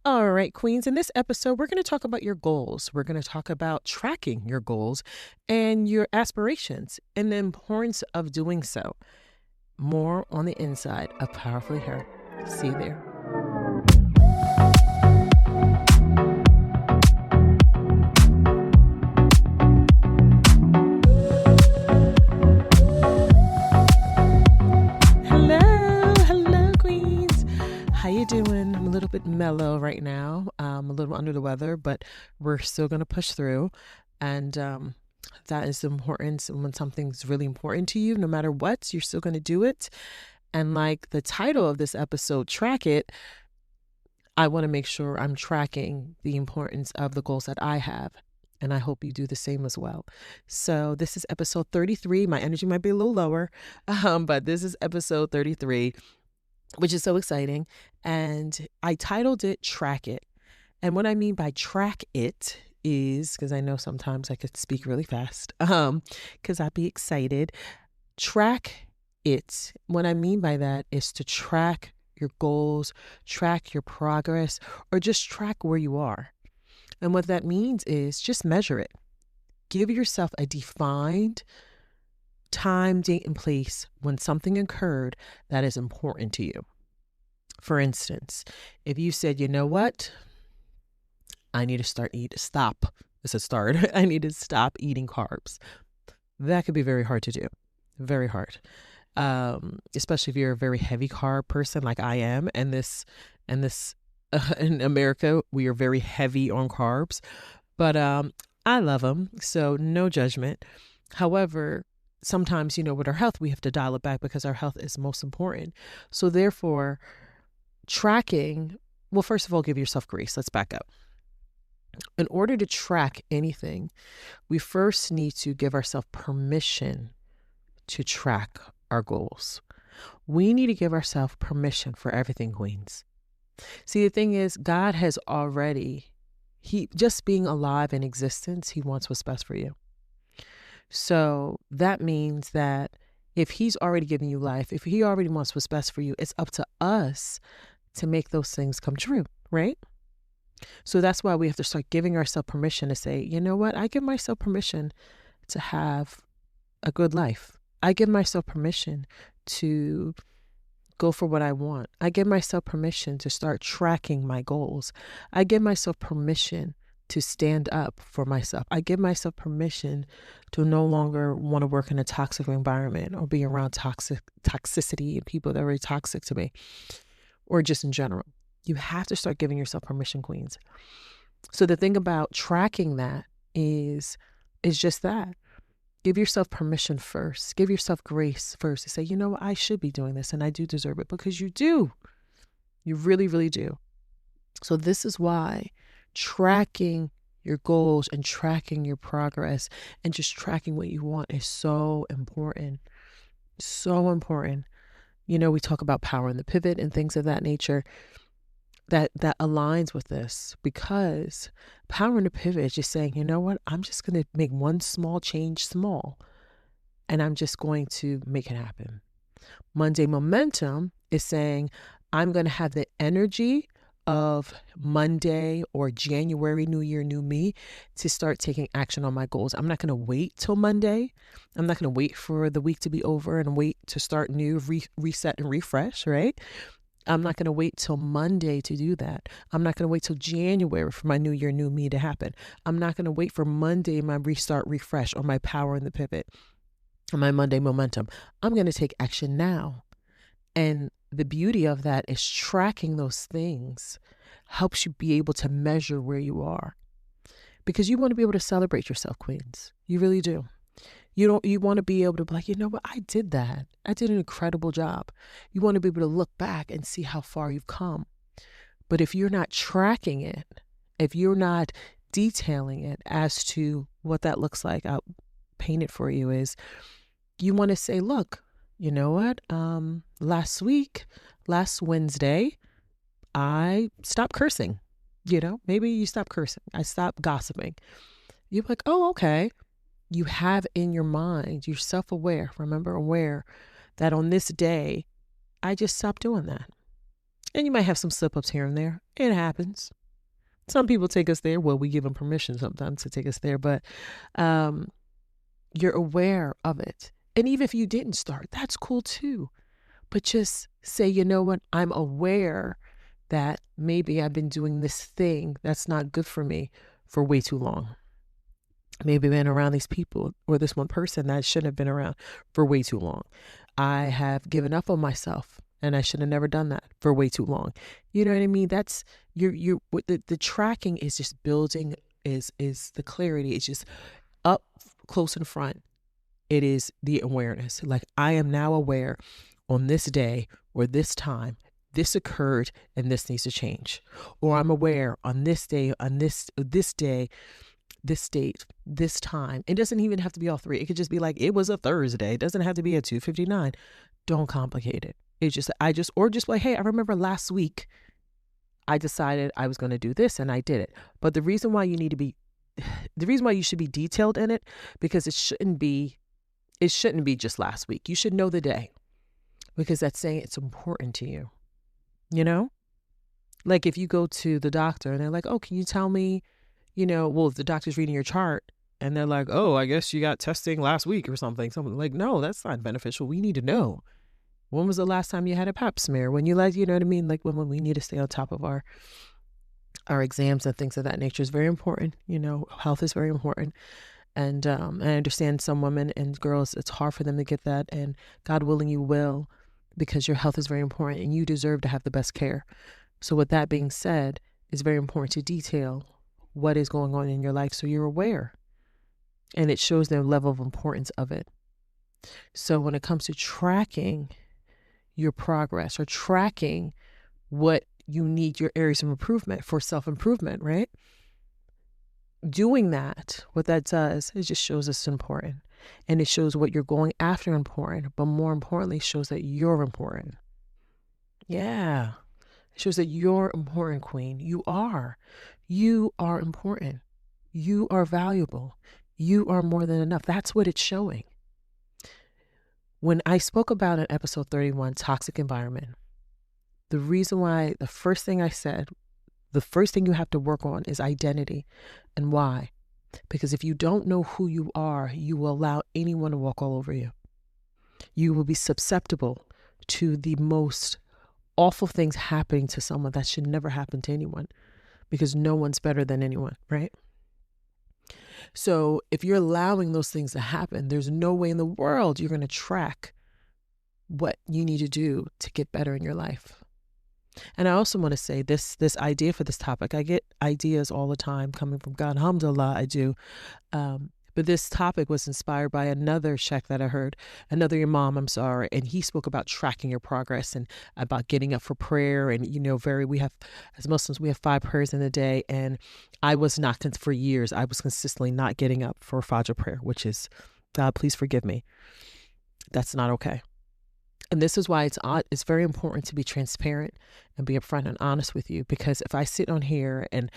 All right, Queens, in this episode, we're going to talk about your goals. We're going to talk about tracking your goals and your aspirations and the importance of doing so. More on the inside of Powerfully Her. See you there. Hello, Queens. How you doing? I'm a little bit mellow right now. I'm a little under the weather, but we're still going to push through. And that is the importance. When something's really important to you, no matter what, you're still going to do it. And like the title of this episode, Track It, I want to make sure I'm tracking the importance of the goals that I have. And I hope you do the same as well. So this is episode 33. My energy might be a little lower, but this is episode 33, which is so exciting. And I titled it Track It. And what I mean by track it is, because I know sometimes I could speak really fast, because I'd be excited. Track it. What I mean by that is to track your goals, track your progress, or just track where you are. And what that means is just measure it. Give yourself a defined time, date, and place when something occurred that is important to you. For instance, if you said, you know what, I need to stop. I need to stop eating carbs. That could be very hard to do. Very hard. Especially if you're a very heavy carb person like I am. And this in America, we are very heavy on carbs. But I love them. So no judgment. However, sometimes, with our health, we have to dial it back because our health is most important. So therefore, tracking, well, first of all, give yourself grace. Let's back up. In order to track anything, we first need to give ourselves permission to track our goals. We need to give ourselves permission for everything, Queens. See, the thing is, God has already, just being alive in existence, He wants what's best for you. So that means that if He's already given you life, if He already wants what's best for you, it's up to us to make those things come true, right? So that's why we have to start giving ourselves permission to say, you know what? I give myself permission to have a good life. I give myself permission to go for what I want. I give myself permission to start tracking my goals. I give myself permission to stand up for myself. I give myself permission to no longer want to work in a toxic environment or be around toxicity and people that are very toxic to me, or just in general. You have to start giving yourself permission, Queens. So the thing about tracking that is just that. Give yourself permission first. Give yourself grace first to say, you know what, I should be doing this and I do deserve it, because you do. You really, really do. So this is why tracking your goals and tracking your progress and just tracking what you want is so important. So important. We talk about power in the pivot and things of that nature. That aligns with this, because power in the pivot is just saying, you know what, I'm just going to make one small change small, and I'm just going to make it happen. Monday momentum is saying, I'm going to have the energy of Monday or January, new year, new me, to start taking action on my goals. I'm not going to wait till Monday. I'm not going to wait for the week to be over and wait to start new, reset and refresh, right? I'm not going to wait till Monday to do that. I'm not going to wait till January for my new year, new me to happen. I'm not going to wait for Monday, my restart, refresh, or my power in the pivot, or my Monday momentum. I'm going to take action now. And the beauty of that is tracking those things helps you be able to measure where you are, because you want to be able to celebrate yourself, Queens. You really do. You want to be able to be like, you know what, I did that. I did an incredible job. You want to be able to look back and see how far you've come. But if you're not tracking it, if you're not detailing it as to what that looks like, I'll paint it for you, is you want to say, look, you know what, last Wednesday, I stopped cursing. Maybe you stopped cursing. I stopped gossiping. You're like, oh, okay. You have in your mind, you're self-aware, aware that on this day, I just stopped doing that. And you might have some slip ups here and there. It happens. Some people take us there. Well, we give them permission sometimes to take us there, but you're aware of it. And even if you didn't start, that's cool too. But just say, you know what? I'm aware that maybe I've been doing this thing that's not good for me for way too long. Maybe been around these people or this one person that I shouldn't have been around for way too long. I have given up on myself and I should have never done that for way too long. You know what I mean? That's the tracking is just building is the clarity. It's just up close in front. It is the awareness. Like, I am now aware on this day or this time, this occurred and this needs to change. Or I'm aware on this day, on this day, this date, this time. It doesn't even have to be all three. It could just be like, it was a Thursday. It doesn't have to be at 2:59. Don't complicate it. It's just, or just like, hey, I remember last week I decided I was going to do this and I did it. But the reason why you should be detailed in it, because it shouldn't be just last week. You should know the day, because that's saying it's important to you. You know, like if you go to the doctor and they're like, oh, can you tell me, if the doctor's reading your chart and they're like, oh, I guess you got testing last week or something like, no, that's not beneficial. We need to know. When was the last time you had a pap smear? When you you know what I mean? Like when we need to stay on top of our exams and things of that nature is very important. Health is very important. And I understand some women and girls, it's hard for them to get that. And God willing, you will, because your health is very important and you deserve to have the best care. So with that being said, it's very important to detail what is going on in your life so you're aware. And it shows the level of importance of it. So when it comes to tracking your progress or tracking what you need, your areas of improvement for self-improvement, right? Doing that, what that does, it just shows it's important. And it shows what you're going after important, but more importantly, shows that you're important. Yeah. It shows that you're important, queen. You are. You are important. You are valuable. You are more than enough. That's what it's showing. When I spoke about in episode 31, toxic environment, the reason why the first thing I said, the first thing you have to work on is identity. And why? Because if you don't know who you are, you will allow anyone to walk all over you. You will be susceptible to the most awful things happening to someone that should never happen to anyone, because no one's better than anyone, right? So if you're allowing those things to happen, there's no way in the world you're going to track what you need to do to get better in your life. And I also want to say this idea for this topic, I get ideas all the time coming from God. Alhamdulillah, I do. But this topic was inspired by another sheikh that I heard, another imam, and he spoke about tracking your progress and about getting up for prayer. And, as Muslims, we have 5 prayers in a day. And I was not, for years, I was consistently not getting up for Fajr prayer, which is, God, please forgive me. That's not okay. And this is why it's very important to be transparent and be upfront and honest with you. Because if I sit on here and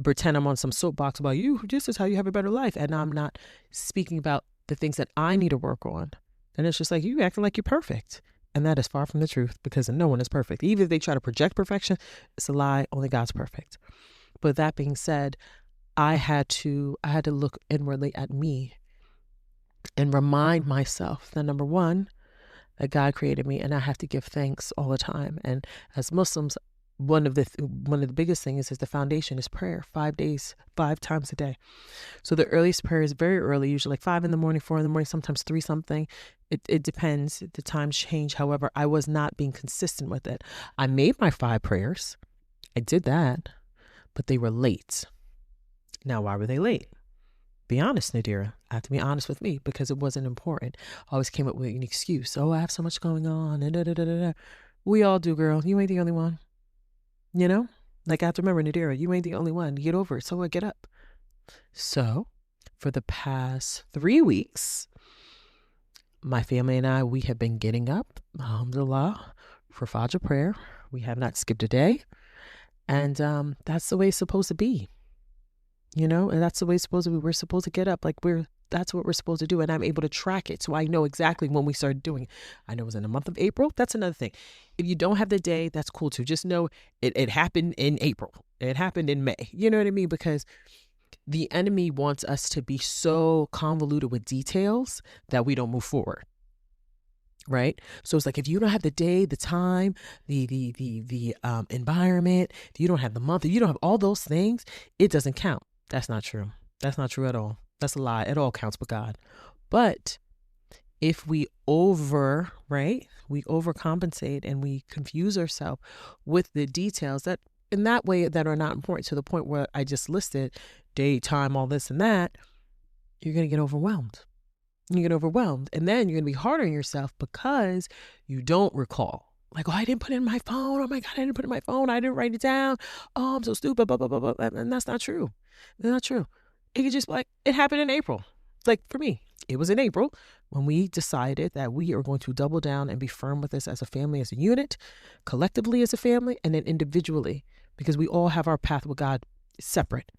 pretend I'm on some soapbox about you, this is how you have a better life, and I'm not speaking about the things that I need to work on, then it's just like you acting like you're perfect. And that is far from the truth, because no one is perfect. Even if they try to project perfection, it's a lie. Only God's perfect. But that being said, I had to look inwardly at me and remind myself that, number one, that God created me, and I have to give thanks all the time. And as Muslims, one of the biggest things is the foundation is prayer, 5 days, 5 times a day. So the earliest prayer is very early, usually like 5 a.m, 4 a.m, sometimes 3 something. It depends. The times change. However, I was not being consistent with it. I made my 5 prayers. I did that, but they were late. Now, why were they late? Be honest, Nadira. I have to be honest with me, because it wasn't important. I always came up with an excuse. Oh, I have so much going on. And we all do, girl. You ain't the only one. Like, I have to remember, Nadira, you ain't the only one. Get over it. So what? Get up. So for the past 3 weeks, my family and I, we have been getting up, alhamdulillah, for Fajr prayer. We have not skipped a day. And that's the way it's supposed to be. And that's the way it's supposed to be. We're supposed to get up. Like, we're That's what we're supposed to do. And I'm able to track it. So I know exactly when we started doing it. I know it was in the month of April. That's another thing. If you don't have the day, that's cool too. Just know it happened in April. It happened in May. You know what I mean? Because the enemy wants us to be so convoluted with details that we don't move forward. Right? So it's like, if you don't have the day, the time, the environment, if you don't have the month, if you don't have all those things, it doesn't count. That's not true. That's not true at all. That's a lie. It all counts with God. But if we we overcompensate and we confuse ourselves with the details that in that way that are not important, to the point where I just listed day, time, all this and that, you're going to get overwhelmed. You get overwhelmed, and then you're going to be hard on yourself because you don't recall. Like, oh, I didn't put it in my phone. Oh my God, I didn't put it in my phone. I didn't write it down. Oh, I'm so stupid. Blah, blah, blah, blah. And that's not true. That's not true. It could just be like, it happened in April. Like for me, it was in April when we decided that we are going to double down and be firm with this as a family, as a unit, collectively as a family, and then individually, because we all have our path with God separate.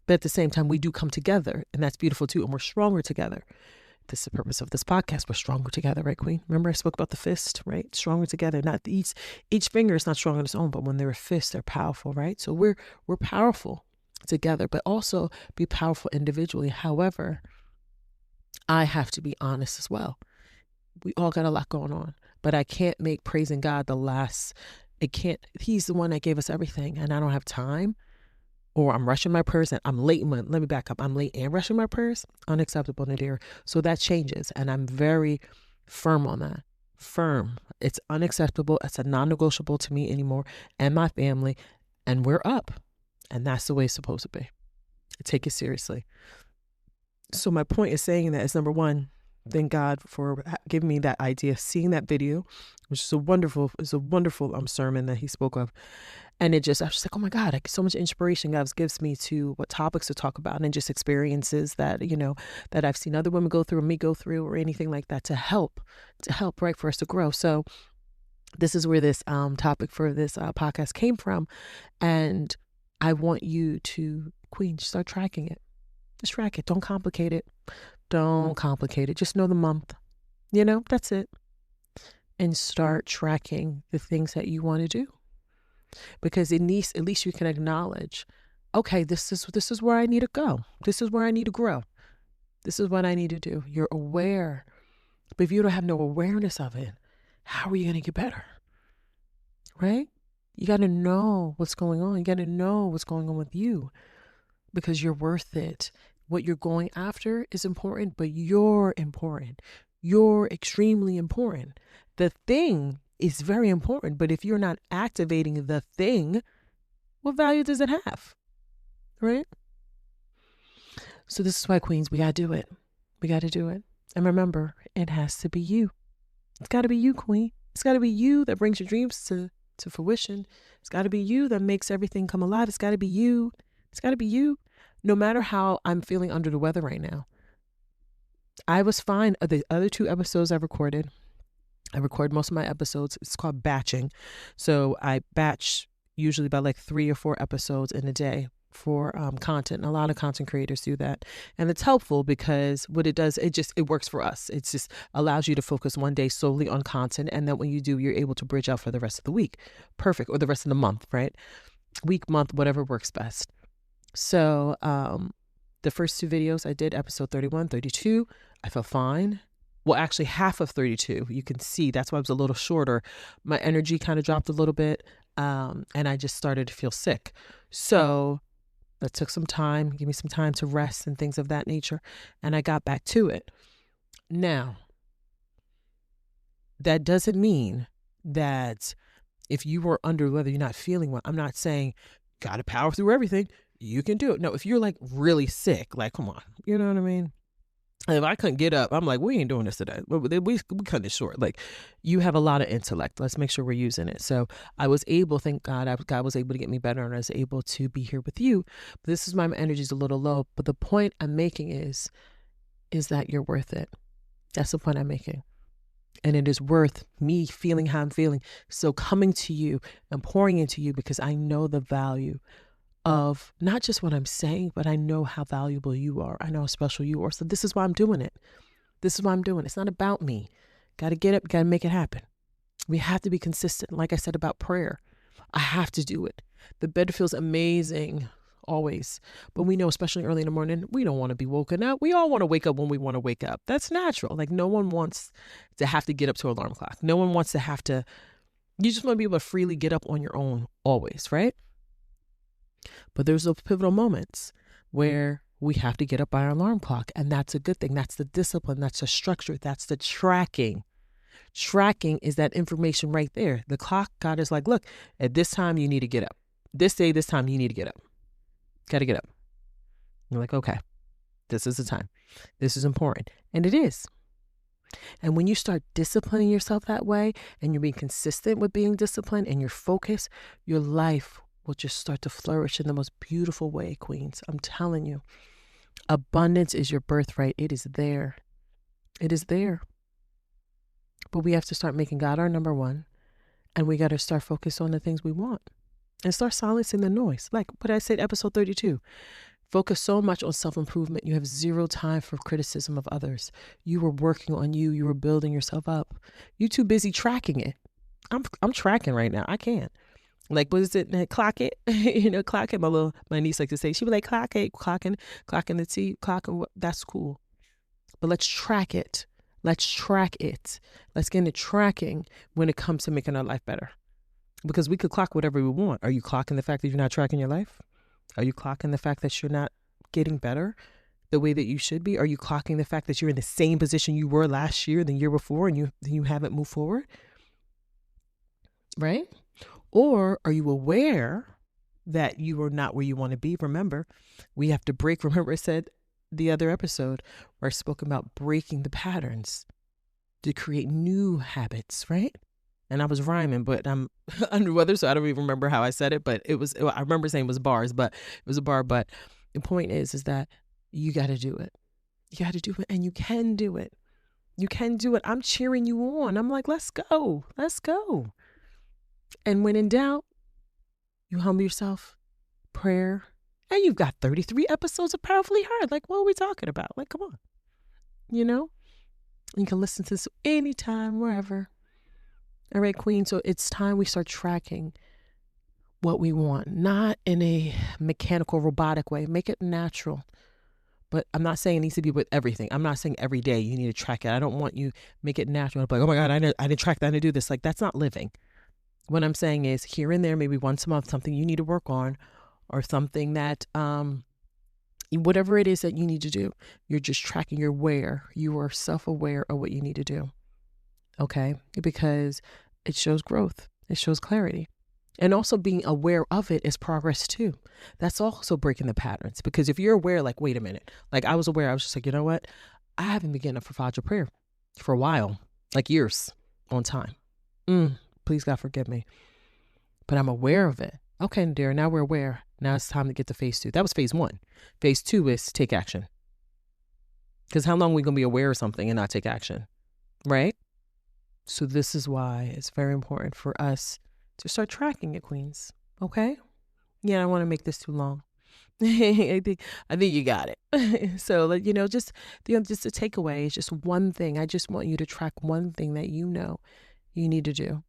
But at the same time, we do come together, and that's beautiful too. And we're stronger together. This is the purpose of this podcast. We're stronger together, right, Queen? Remember I spoke about the fist, right? Stronger together. Not each finger is not strong on its own, but when they're a fist, they're powerful, right? So we're powerful together, but also be powerful individually. However, I have to be honest as well. We all got a lot going on, but I can't make praising God the last. He's the one that gave us everything, and I don't have time. Or I'm rushing my purse and I'm late. Let me back up. I'm late and rushing my purse. Unacceptable, Nadira. So that changes. And I'm very firm on that. Firm. It's unacceptable. It's a non-negotiable to me anymore and my family. And we're up. And that's the way it's supposed to be. I take it seriously. So my point is saying that is, number one, thank God for giving me that idea, seeing that video, which is a wonderful sermon that he spoke of. And I was just like, oh my God, I get so much inspiration God gives me to what topics to talk about, and just experiences that, that I've seen other women go through, or me go through, or anything like that to help, right, for us to grow. So this is where this topic for this podcast came from. And I want you to, Queen, start tracking it. Just track it. Don't complicate it. Don't complicate it. Just know the month. That's it. And start tracking the things that you want to do. Because at least you can acknowledge, okay, this is where I need to go. This is where I need to grow. This is what I need to do. You're aware. But if you don't have no awareness of it, how are you going to get better? Right? You got to know what's going on. You got to know what's going on with you, because you're worth it. What you're going after is important, but you're important. You're extremely important. The thing is very important, but if you're not activating the thing, what value does it have? Right? So this is why, Queens, we got to do it. We got to do it. And remember, it has to be you. It's got to be you, Queen. It's got to be you that brings your dreams to fruition. It's got to be you that makes everything come alive. It's got to be you. It's got to be you. No matter how I'm feeling under the weather right now. I was fine. The other 2 episodes I record most of my episodes. It's called batching. So I batch usually about like 3 or 4 episodes in a day for content. And a lot of content creators do that. And it's helpful because what it does, it works for us. It just allows you to focus one day solely on content. And then when you do, you're able to bridge out for the rest of the week. Perfect. Or the rest of the month, right? Week, month, whatever works best. So the first 2 videos I did, episode 31, 32, I felt fine. Well, actually half of 32, you can see that's why I was a little shorter. My energy kind of dropped a little bit, and I just started to feel sick. So that took some time, give me some time to rest and things of that nature, and I got back to it. Now, that doesn't mean that if you were under weather, you're not feeling well. I'm not saying got to power through everything. You can do it. No, if you're like really sick, like, come on, you know what I mean? If I couldn't get up, I'm like, we ain't doing this today. We cut it short. Like, you have a lot of intellect. Let's make sure we're using it. So I was able, thank God, God was able to get me better, and I was able to be here with you. But this is my energy's a little low. But the point I'm making is that you're worth it. That's the point I'm making. And it is worth me feeling how I'm feeling. So coming to you and pouring into you, because I know the value of not just what I'm saying, but I know how valuable you are. I know how special you are. So this is why I'm doing it. This is why I'm doing it. It's not about me. Got to get up, got to make it happen. We have to be consistent. Like I said about prayer, I have to do it. The bed feels amazing always. But we know, especially early in the morning, we don't want to be woken up. We all want to wake up when we want to wake up. That's natural. Like no one wants to have to get up to an alarm clock. No one wants to have to, you just want to be able to freely get up on your own always, right? But there's those pivotal moments where we have to get up by our alarm clock. And that's a good thing. That's the discipline. That's the structure. That's the tracking. Tracking is that information right there. The clock, God is like, look, at this time you need to get up. This day, this time you need to get up. Got to get up. You're like, okay, this is the time. This is important. And it is. And when you start disciplining yourself that way and you're being consistent with being disciplined and you're focused, your life will just start to flourish in the most beautiful way, queens. I'm telling you, abundance is your birthright. It is there. It is there. But we have to start making God our number one. And we got to start focused on the things we want and start silencing the noise. Like what I said, episode 32, focus so much on self-improvement. You have zero time for criticism of others. You were working on you. You were building yourself up. You're too busy tracking it. I'm tracking right now. I can't. Like, what is it? Clock it. Clock it. My niece like to say, she be like, clock it, clocking the T, clocking. That's cool. But let's track it. Let's track it. Let's get into tracking when it comes to making our life better. Because we could clock whatever we want. Are you clocking the fact that you're not tracking your life? Are you clocking the fact that you're not getting better the way that you should be? Are you clocking the fact that you're in the same position you were last year, the year before, and you haven't moved forward? Right? Or are you aware that you are not where you want to be? Remember, we have to break. Remember I said the other episode where I spoke about breaking the patterns to create new habits, right? And I was rhyming, but I'm under weather, so I don't even remember how I said it, but I remember saying it was bars, but it was a bar. But the point is that you got to do it. You got to do it, and you can do it. You can do it. I'm cheering you on. I'm like, let's go. Let's go. And when in doubt, you humble yourself, prayer, and you've got 33 episodes of Powerfully Heard. Like, what are we talking about? Like, come on. You can listen to this anytime, wherever. All right, queen. So it's time we start tracking what we want, not in a mechanical, robotic way. Make it natural. But I'm not saying it needs to be with everything. I'm not saying every day you need to track it. I don't want you make it natural. Like, oh my God, I didn't track that. I didn't do this. Like, that's not living. What I'm saying is here and there, maybe once a month, something you need to work on or something that, whatever it is that you need to do, you're just tracking your where. You are self-aware of what you need to do. Okay? Because it shows growth. It shows clarity. And also being aware of it is progress too. That's also breaking the patterns. Because if you're aware, like, wait a minute, like I was aware, I was just like, you know what? I haven't been getting up for Fajr prayer for a while, like years on time. Please, God, forgive me. But I'm aware of it. Okay, Nadira, now we're aware. Now it's time to get to phase 2. That was phase 1. Phase 2 is take action. Because how long are we going to be aware of something and not take action? Right? So this is why it's very important for us to start tracking it, queens. Okay? Yeah, I don't want to make this too long. I think you got it. So, just the takeaway is just one thing. I just want you to track one thing that you know you need to do.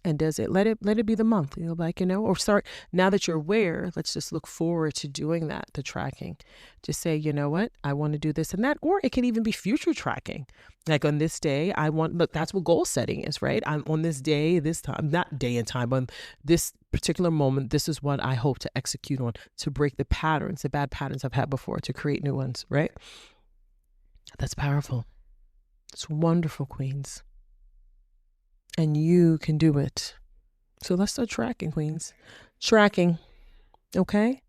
And let it be the month, or start, now that you're aware, let's just look forward to doing that, the tracking. Just say, you know what, I want to do this and that, or it can even be future tracking. Like on this day, that's what goal setting is, right? I'm on this day, this time, not day and time, but this particular moment, this is what I hope to execute on to break the patterns, the bad patterns I've had before, to create new ones, right? That's powerful. It's wonderful, queens. And you can do it. So let's start tracking, queens. Tracking. Okay?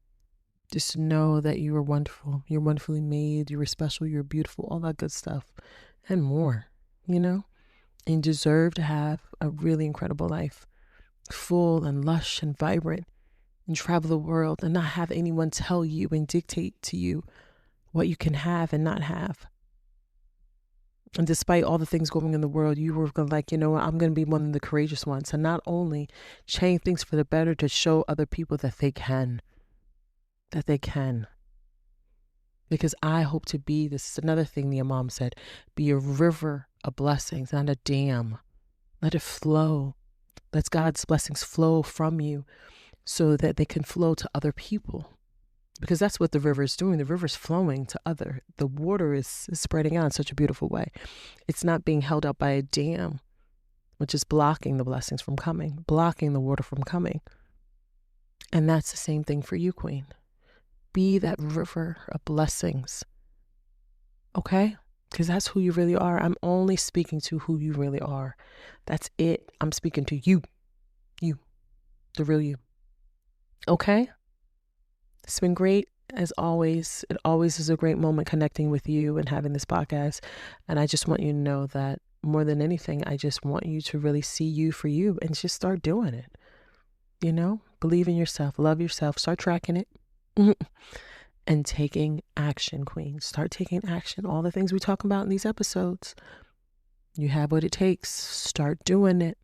Just know that you are wonderful. You're wonderfully made. You're special. You're beautiful. All that good stuff. And more, And you deserve to have a really incredible life. Full and lush and vibrant. And travel the world and not have anyone tell you and dictate to you what you can have and not have. And despite all the things going in the world, you were like, you know what, I'm going to be one of the courageous ones to not only change things for the better, to show other people that they can. That they can. Because I hope to be, this is another thing the Imam said, be a river of blessings, not a dam. Let it flow. Let God's blessings flow from you so that they can flow to other people. Because that's what the river is doing. The river is flowing to other. The water is spreading out in such a beautiful way. It's not being held up by a dam, which is blocking the blessings from coming, blocking the water from coming. And that's the same thing for you, Queen. Be that river of blessings. Okay? Because that's who you really are. I'm only speaking to who you really are. That's it. I'm speaking to you. You. The real you. Okay? It's been great as always. It always is a great moment connecting with you and having this podcast. And I just want you to know that more than anything, I just want you to really see you for you and just start doing it. You know, believe in yourself, love yourself, start tracking it and taking action, Queen. Start taking action. All the things we talk about in these episodes, you have what it takes. Start doing it.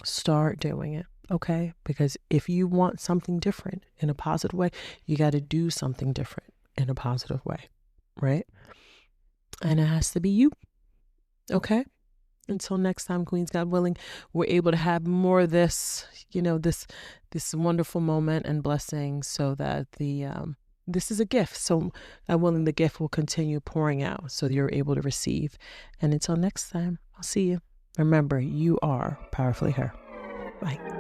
Start doing it. Okay? Because if you want something different in a positive way, you got to do something different in a positive way, right? And it has to be you. Okay? Until next time, Queens, God willing, we're able to have more of this, you know, this wonderful moment and blessing, so that this is a gift. So God willing, the gift will continue pouring out so that you're able to receive. And until next time, I'll see you. Remember, you are powerfully her. Bye.